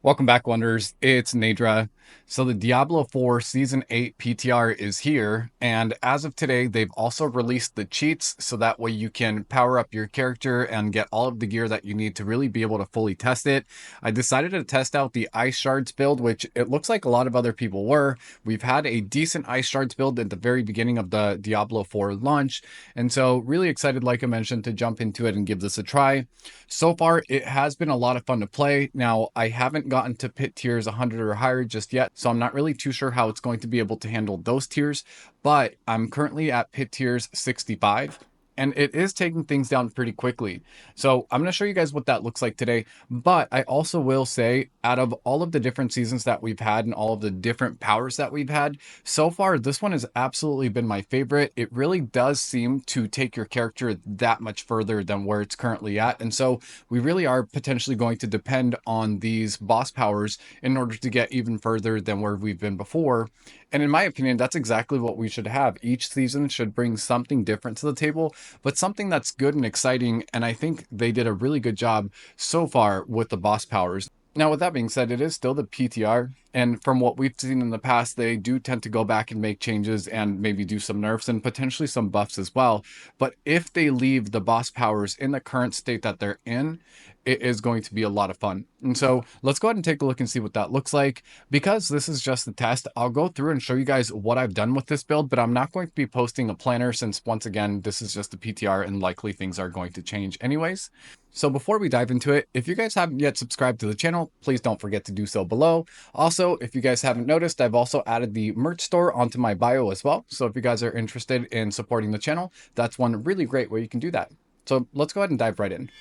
Welcome back, Wonders. It's Naidra. So the Diablo 4 Season 8 PTR is here, and as of today, they've also released the cheats so that way you can power up your character and get all of the gear that you need to really be able to fully test it. I decided to test out the Ice Shards build, which it looks like a lot of other people were. We've had a decent Ice Shards build at the very beginning of the Diablo 4 launch, and so really excited, like I mentioned, to jump into it and give this a try. So far, it has been a lot of fun to play. Now, I haven't gotten to pit tiers 100 or higher just yet, so I'm not really too sure how it's going to be able to handle those tiers, but I'm currently at pit tiers 65. And it is taking things down pretty quickly. So I'm going to show you guys what that looks like today. But I also will say, out of all of the different seasons that we've had and all of the different powers that we've had, so far, this one has absolutely been my favorite. It really does seem to take your character that much further than where it's currently at. And so we really are potentially going to depend on these boss powers in order to get even further than where we've been before. And in my opinion, that's exactly what we should have. Each season should bring something different to the table, but something that's good and exciting. And I think they did a really good job so far with the boss powers. Now, with that being said, it is still the PTR. And from what we've seen in the past, they do tend to go back and make changes and maybe do some nerfs and potentially some buffs as well. But if they leave the boss powers in the current state that they're in, it is going to be a lot of fun. And so let's go ahead and take a look and see what that looks like. Because this is just a test, I'll go through and show you guys what I've done with this build, but I'm not going to be posting a planner since, once again, this is just a PTR and likely things are going to change anyways. So before we dive into it, if you guys haven't yet subscribed to the channel, please don't forget to do so below. Also, if you guys haven't noticed, I've also added the merch store onto my bio as well. So if you guys are interested in supporting the channel, that's one really great way you can do that. So let's go ahead and dive right in.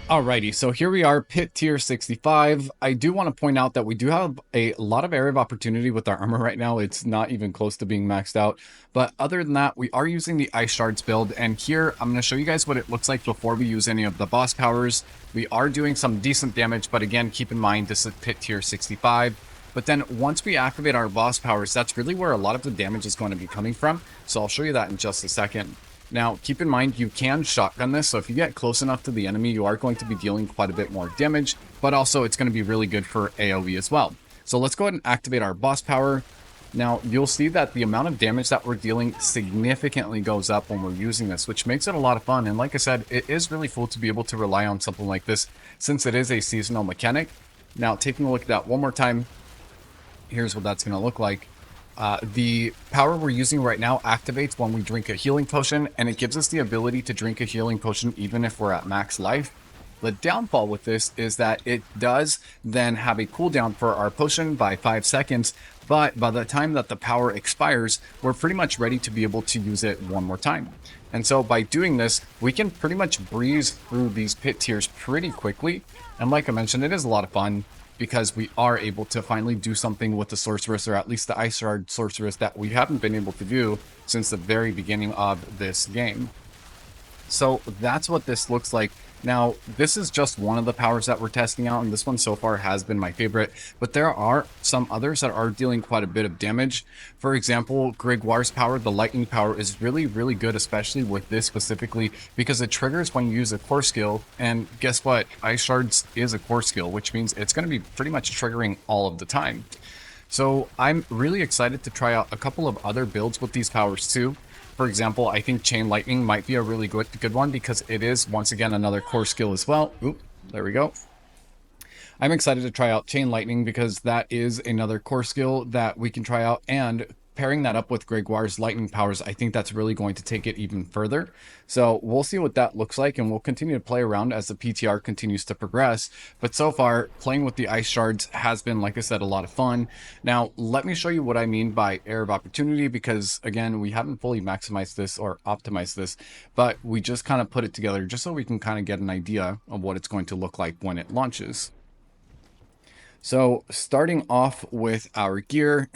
Alrighty, so here we are, pit tier 65. I do want to point out that we do have a lot of area of opportunity with our armor right now. It's not even close to being maxed out. But other than that, we are using the Ice Shards build. And here, I'm going to show you guys what it looks like before we use any of the boss powers. We are doing some decent damage, but again, keep in mind, this is pit tier 65. But then once we activate our boss powers, that's really where a lot of the damage is going to be coming from. So I'll show you that in just a second. Now, keep in mind, you can shotgun this, so if you get close enough to the enemy, you are going to be dealing quite a bit more damage, but also it's going to be really good for AoE as well. So let's go ahead and activate our boss power. Now, you'll see that the amount of damage that we're dealing significantly goes up when we're using this, which makes it a lot of fun. And like I said, it is really cool to be able to rely on something like this, since it is a seasonal mechanic. Now, taking a look at that one more time, here's what that's going to look like. The power we're using right now activates when we drink a healing potion, and it gives us the ability to drink a healing potion even if we're at max life. The downfall with this is that it does then have a cooldown for our potion by 5 seconds, but by the time that the power expires, we're pretty much ready to be able to use it one more time. And so by doing this, we can pretty much breeze through these pit tiers pretty quickly. And like I mentioned, it is a lot of fun, because we are able to finally do something with the Sorceress, or at least the Ice Shard Sorceress, that we haven't been able to do since the very beginning of this game. So that's what this looks like. Now, this is just one of the powers that we're testing out, and this one so far has been my favorite, but there are some others that are dealing quite a bit of damage. For example, Gregoire's power, the lightning power, is really, really good, especially with this specifically, because it triggers when you use a core skill, and guess what? Ice Shards is a core skill, which means it's going to be pretty much triggering all of the time. So I'm really excited to try out a couple of other builds with these powers too. For example, I think Chain Lightning might be a really good one, because it is, once again, another core skill as well. Oop, there we go. I'm excited to try out Chain Lightning because that is another core skill that we can try out, and pairing that up with Gregoire's lightning powers, I think that's really going to take it even further. So we'll see what that looks like, and we'll continue to play around as the PTR continues to progress. But so far, playing with the Ice Shards has been, like I said, a lot of fun. Now, let me show you what I mean by Area of Opportunity, because again, we haven't fully maximized this or optimized this, but we just kind of put it together just so we can kind of get an idea of what it's going to look like when it launches. So starting off with our gear,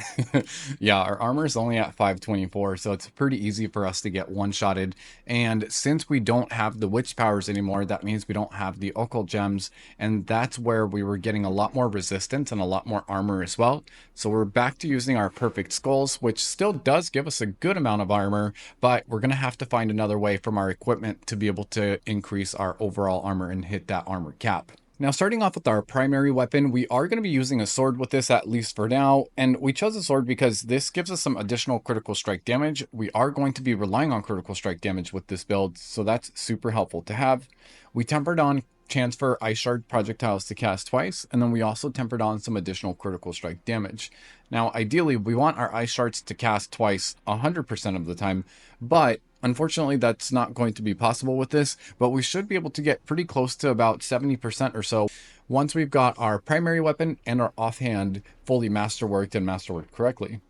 yeah, our armor is only at 524, so it's pretty easy for us to get one-shotted. And since we don't have the witch powers anymore, that means we don't have the occult gems, and that's where we were getting a lot more resistance and a lot more armor as well. So we're back to using our perfect skulls, which still does give us a good amount of armor, but we're going to have to find another way from our equipment to be able to increase our overall armor and hit that armor cap. Now, starting off with our primary weapon, we are going to be using a sword with this, at least for now, and we chose a sword because this gives us some additional critical strike damage. We are going to be relying on critical strike damage with this build, so that's super helpful to have. We tempered on chance for Ice Shard projectiles to cast twice, and then we also tempered on some additional critical strike damage. Now, ideally, we want our Ice Shards to cast twice 100% of the time, but unfortunately, that's not going to be possible with this, but we should be able to get pretty close to about 70% or so once we've got our primary weapon and our offhand fully masterworked and masterworked correctly.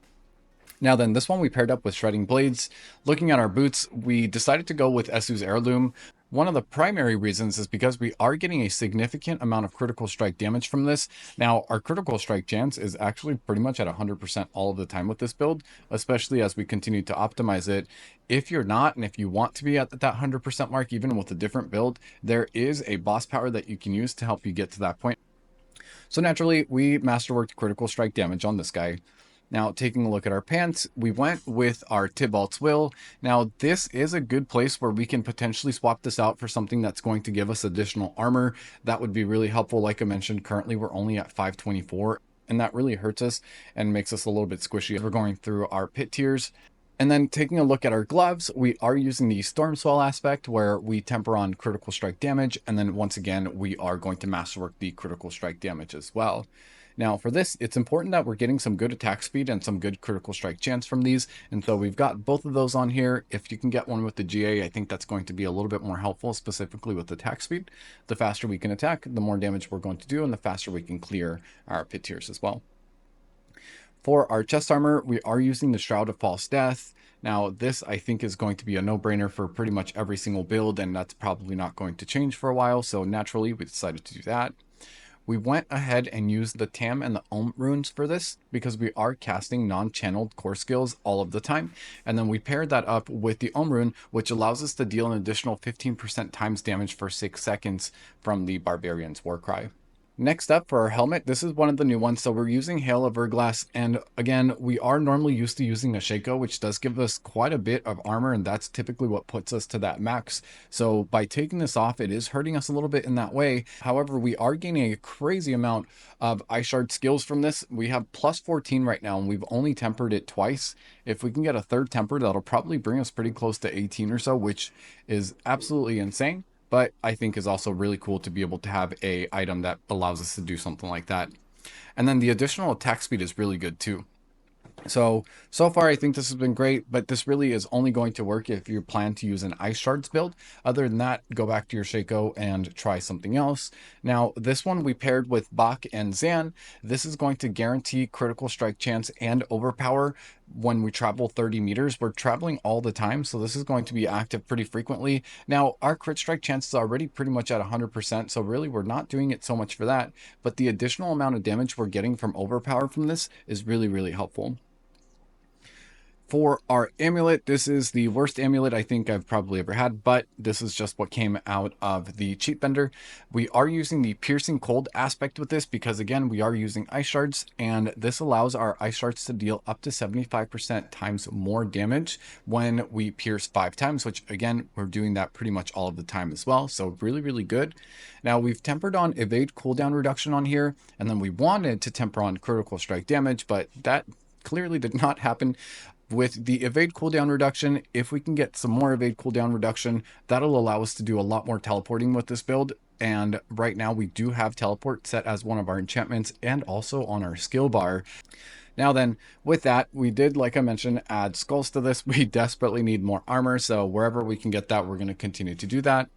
Now then, this one we paired up with Shredding Blades. Looking at our boots, we decided to go with Esu's Heirloom. One of the primary reasons is because we are getting a significant amount of critical strike damage from this. Now, our critical strike chance is actually pretty much at 100% all of the time with this build, especially as we continue to optimize it. If you're not, and if you want to be at that 100% mark, even with a different build, there is a boss power that you can use to help you get to that point. So naturally, we masterworked critical strike damage on this guy. Now, taking a look at our pants, we went with our Tybalt's Will. Now, this is a good place where we can potentially swap this out for something that's going to give us additional armor. That would be really helpful. Like I mentioned, currently we're only at 524, and that really hurts us and makes us a little bit squishy as we're going through our pit tiers. And then taking a look at our gloves, we are using the Storm Swell aspect where we temper on critical strike damage. And then once again, we are going to masterwork the critical strike damage as well. Now for this, it's important that we're getting some good attack speed and some good critical strike chance from these. And so we've got both of those on here. If you can get one with the GA, I think that's going to be a little bit more helpful, specifically with attack speed. The faster we can attack, the more damage we're going to do, and the faster we can clear our pit tiers as well. For our chest armor, we are using the Shroud of False Death. Now, this I think is going to be a no-brainer for pretty much every single build, and that's probably not going to change for a while, so naturally we decided to do that. We went ahead and used the Tam and the Ohm runes for this because we are casting non-channeled core skills all of the time. And then we paired that up with the Ohm rune, which allows us to deal an additional 15% times damage for 6 seconds from the Barbarian's Warcry. Next up for our helmet, this is one of the new ones. So we're using Hail of Verglas, and again, we are normally used to using a Shaco, which does give us quite a bit of armor, and that's typically what puts us to that max. So by taking this off, it is hurting us a little bit in that way. However, we are gaining a crazy amount of Ice Shard skills from this. We have plus 14 right now, and we've only tempered it twice. If we can get a third temper, that'll probably bring us pretty close to 18 or so, which is absolutely insane. But I think is also really cool to be able to have a item that allows us to do something like that. And then the additional attack speed is really good too. So far I think this has been great, but this really is only going to work if you plan to use an Ice Shards build. Other than that, go back to your Shaco and try something else. Now, this one we paired with Bach and Zan. This is going to guarantee critical strike chance and overpower when we travel 30 meters. We're traveling all the time, so this is going to be active pretty frequently. Now, our crit strike chance is already pretty much at 100%, so really we're not doing it so much for that, but the additional amount of damage we're getting from overpower from this is really, really helpful. For our amulet, this is the worst amulet I think I've probably ever had, but this is just what came out of the cheat vendor. We are using the piercing cold aspect with this because again, we are using ice shards, and this allows our ice shards to deal up to 75% times more damage when we pierce 5 times, which again, we're doing that pretty much all of the time as well. So really, really good. Now we've tempered on evade cooldown reduction on here, and then we wanted to temper on critical strike damage, but that clearly did not happen. With the evade cooldown reduction, if we can get some more evade cooldown reduction, that'll allow us to do a lot more teleporting with this build. And right now we do have teleport set as one of our enchantments and also on our skill bar. Now then, with that, we did, like I mentioned, add skulls to this. We desperately need more armor, so wherever we can get that, we're going to continue to do that.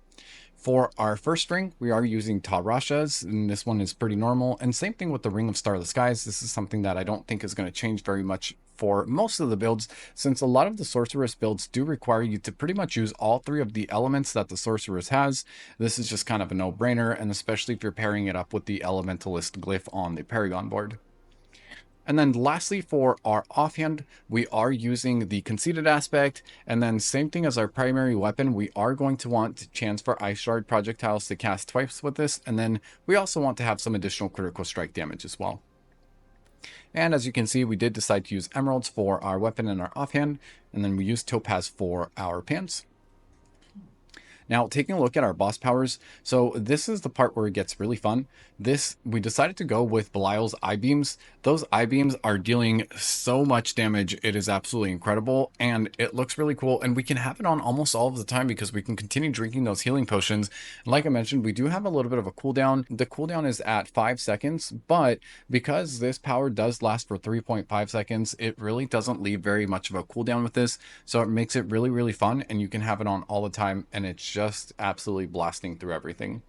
For our first ring, we are using Tarashas, and this one is pretty normal. And same thing with the Ring of Starless Skies. This is something that I don't think is going to change very much for most of the builds, since a lot of the Sorceress builds do require you to pretty much use all 3 of the elements that the Sorceress has. This is just kind of a no-brainer, and especially if you're pairing it up with the Elementalist glyph on the Paragon board. And then lastly, for our offhand, we are using the conceited aspect, and then same thing as our primary weapon, we are going to want chance for Ice Shard projectiles to cast twice with this, and then we also want to have some additional critical strike damage as well. And as you can see, we did decide to use emeralds for our weapon and our offhand, and then we used topaz for our pants. Now, taking a look at our boss powers, so this is the part where it gets really fun. We decided to go with Belial's I-beams. Those I-beams are dealing so much damage. It is absolutely incredible, and it looks really cool, and we can have it on almost all of the time because we can continue drinking those healing potions. And like I mentioned, we do have a little bit of a cooldown. The cooldown is at 5 seconds, but because this power does last for 3.5 seconds, it really doesn't leave very much of a cooldown with this, so it makes it really, really fun, and you can have it on all the time, and it's just absolutely blasting through everything.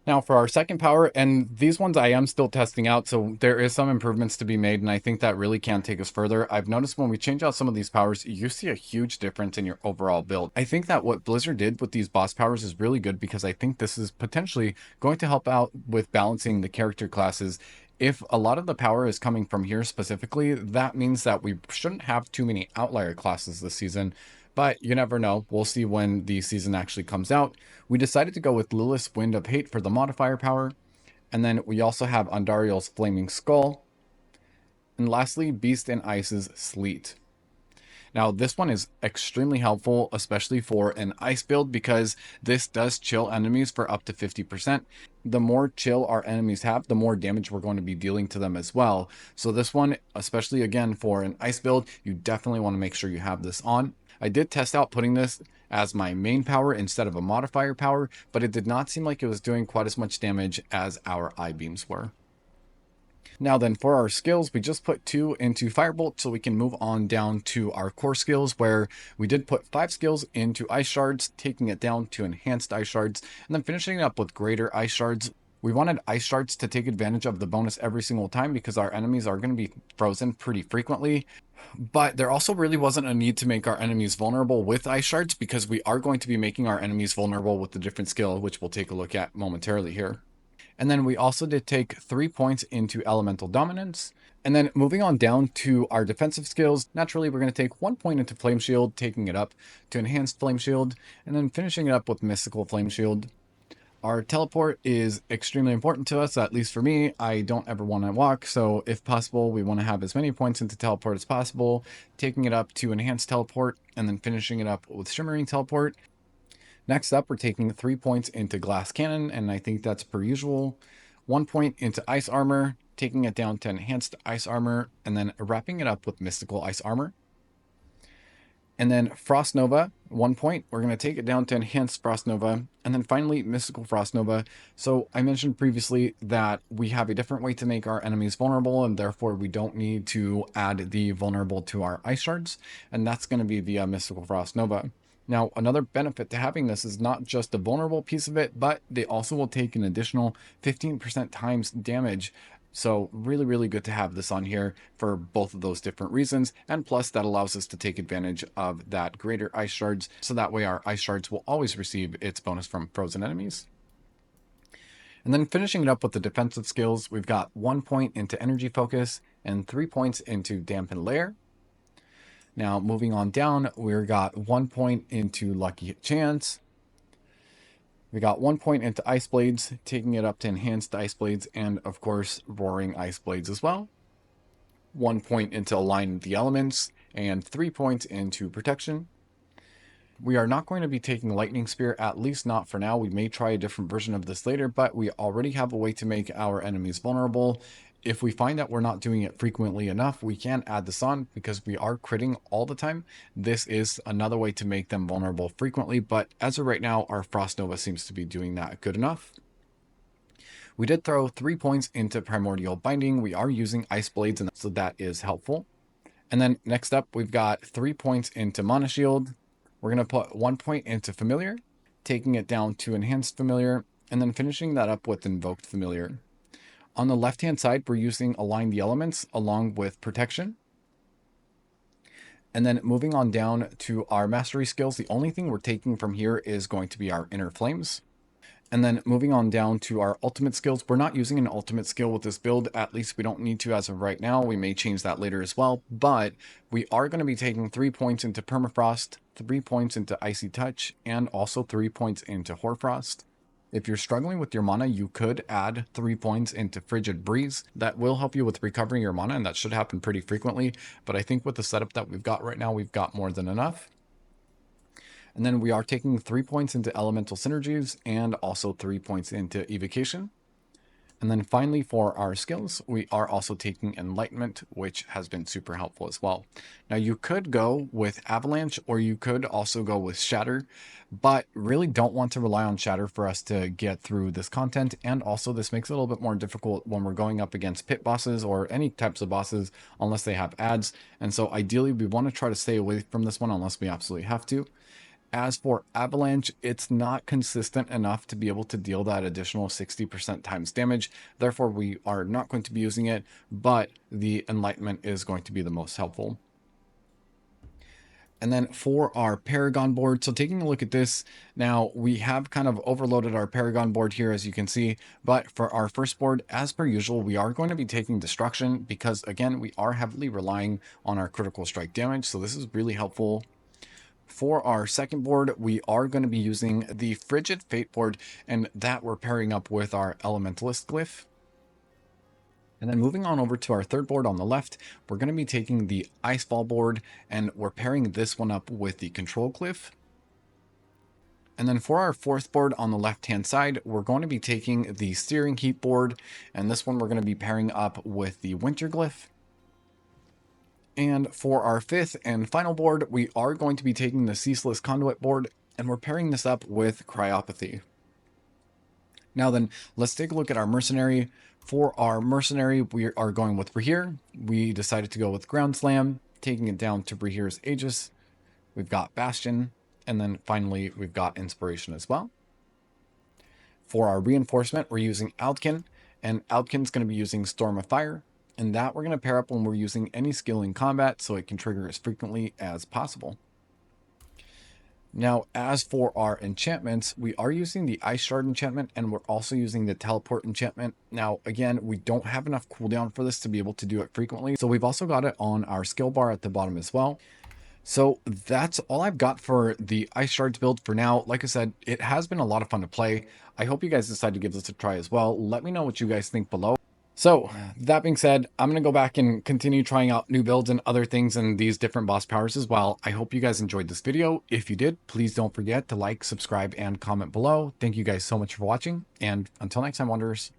Now for our second power, and these ones I am still testing out, so there is some improvements to be made, and I think that really can take us further. I've noticed when we change out some of these powers, you see a huge difference in your overall build. I think that what Blizzard did with these boss powers is really good because I think this is potentially going to help out with balancing the character classes. If a lot of the power is coming from here specifically, that means that we shouldn't have too many outlier classes this season. But you never know. We'll see when the season actually comes out. We decided to go with Lilith's Wind of Hate for the modifier power. And then we also have Andariel's Flaming Skull. And lastly, Beast and Ice's Sleet. Now, this one is extremely helpful, especially for an ice build, because this does chill enemies for up to 50%. The more chill our enemies have, the more damage we're going to be dealing to them as well. So this one, especially again for an ice build, you definitely want to make sure you have this on. I did test out putting this as my main power instead of a modifier power, but it did not seem like it was doing quite as much damage as our I-beams were. Now then, for our skills, we just put 2 into Firebolt so we can move on down to our core skills, where we did put 5 skills into Ice Shards, taking it down to Enhanced Ice Shards, and then finishing it up with Greater Ice Shards. We wanted Ice Shards to take advantage of the bonus every single time because our enemies are going to be frozen pretty frequently. But there also really wasn't a need to make our enemies vulnerable with Ice Shards because we are going to be making our enemies vulnerable with the different skill, which we'll take a look at momentarily here. And then we also did take 3 points into Elemental Dominance. And then moving on down to our defensive skills, naturally we're going to take 1 point into Flame Shield, taking it up to Enhanced Flame Shield, and then finishing it up with Mystical Flame Shield. Our teleport is extremely important to us, at least for me. I don't ever want to walk, so if possible, we want to have as many points into teleport as possible, taking it up to Enhanced Teleport, and then finishing it up with Shimmering Teleport. Next up, we're taking 3 points into Glass Cannon, and I think that's per usual. 1 point into Ice Armor, taking it down to Enhanced Ice Armor, and then wrapping it up with Mystical Ice Armor. And then Frost Nova, 1 point. We're going to take it down to Enhanced Frost Nova. And then finally, Mystical Frost Nova. So I mentioned previously that we have a different way to make our enemies vulnerable, and therefore we don't need to add the vulnerable to our Ice Shards. And that's going to be via Mystical Frost Nova. Now, another benefit to having this is not just the vulnerable piece of it, but they also will take an additional 15% times damage. So really, really good to have this on here for both of those different reasons. And plus that allows us to take advantage of that greater Ice Shards. So that way our Ice Shards will always receive its bonus from frozen enemies. And then finishing it up with the defensive skills, we've got 1 point into Energy Focus and 3 points into Dampen Lair. Now, moving on down, we've got 1 point into Lucky Chance. We got 1 point into Ice Blades, taking it up to Enhanced Ice Blades, and of course, Roaring Ice Blades as well. 1 point into Align the Elements, and 3 points into Protection. We are not going to be taking Lightning Spear, at least not for now. We may try a different version of this later, but we already have a way to make our enemies vulnerable. If we find that we're not doing it frequently enough, we can add this on because we are critting all the time. This is another way to make them vulnerable frequently, but as of right now, our Frost Nova seems to be doing that good enough. We did throw 3 points into Primordial Binding. We are using Ice Blades, and so that is helpful. And then next up, we've got 3 points into Mana Shield. We're going to put 1 point into Familiar, taking it down to Enhanced Familiar, and then finishing that up with Invoked Familiar. On the left-hand side, we're using Align the Elements along with Protection. And then moving on down to our Mastery skills, the only thing we're taking from here is going to be our Inner Flames. And then moving on down to our ultimate skills, we're not using an ultimate skill with this build, at least we don't need to as of right now. We may change that later as well, but we are going to be taking 3 points into Permafrost, 3 points into Icy Touch, and also 3 points into Hoarfrost. If you're struggling with your mana, you could add 3 points into Frigid Breeze. That will help you with recovering your mana, and that should happen pretty frequently. But I think with the setup that we've got right now, we've got more than enough. And then we are taking 3 points into elemental synergies and also 3 points into evocation. And then finally, for our skills, we are also taking Enlightenment, which has been super helpful as well. Now, you could go with Avalanche, or you could also go with Shatter, but really don't want to rely on Shatter for us to get through this content. And also, this makes it a little bit more difficult when we're going up against pit bosses or any types of bosses, unless they have ads. And so ideally, we want to try to stay away from this one unless we absolutely have to. As for Avalanche, it's not consistent enough to be able to deal that additional 60% times damage. Therefore, we are not going to be using it, but the Enlightenment is going to be the most helpful. And then for our Paragon board, so taking a look at this, now we have kind of overloaded our Paragon board here, as you can see, but for our first board, as per usual, we are going to be taking Destruction because, again, we are heavily relying on our critical strike damage, so this is really helpful. For our second board, we are going to be using the Frigid Fate board, and that we're pairing up with our Elementalist glyph. And then moving on over to our third board on the left, we're going to be taking the Icefall board, and we're pairing this one up with the Control glyph. And then for our fourth board on the left-hand side, we're going to be taking the Steering Heat board, and this one we're going to be pairing up with the Winter glyph. And for our fifth and final board, we are going to be taking the Ceaseless Conduit board, and we're pairing this up with Cryopathy. Now then, let's take a look at our Mercenary. For our Mercenary, we are going with Brahir. We decided to go with Ground Slam, taking it down to Brahir's Aegis. We've got Bastion, and then finally we've got Inspiration as well. For our Reinforcement, we're using Aldkin, and Aldkin's going to be using Storm of Fire. And that we're going to pair up when we're using any skill in combat so it can trigger as frequently as possible. Now, as for our enchantments, we are using the Ice Shard enchantment, and we're also using the Teleport enchantment. Now, again, we don't have enough cooldown for this to be able to do it frequently, so we've also got it on our skill bar at the bottom as well. So that's all I've got for the Ice Shards build for now. Like I said, it has been a lot of fun to play. I hope you guys decide to give this a try as well. Let me know what you guys think below. So that being said, I'm going to go back and continue trying out new builds and other things in these different boss powers as well. I hope you guys enjoyed this video. If you did, please don't forget to like, subscribe, and comment below. Thank you guys so much for watching. And until next time, Wanderers.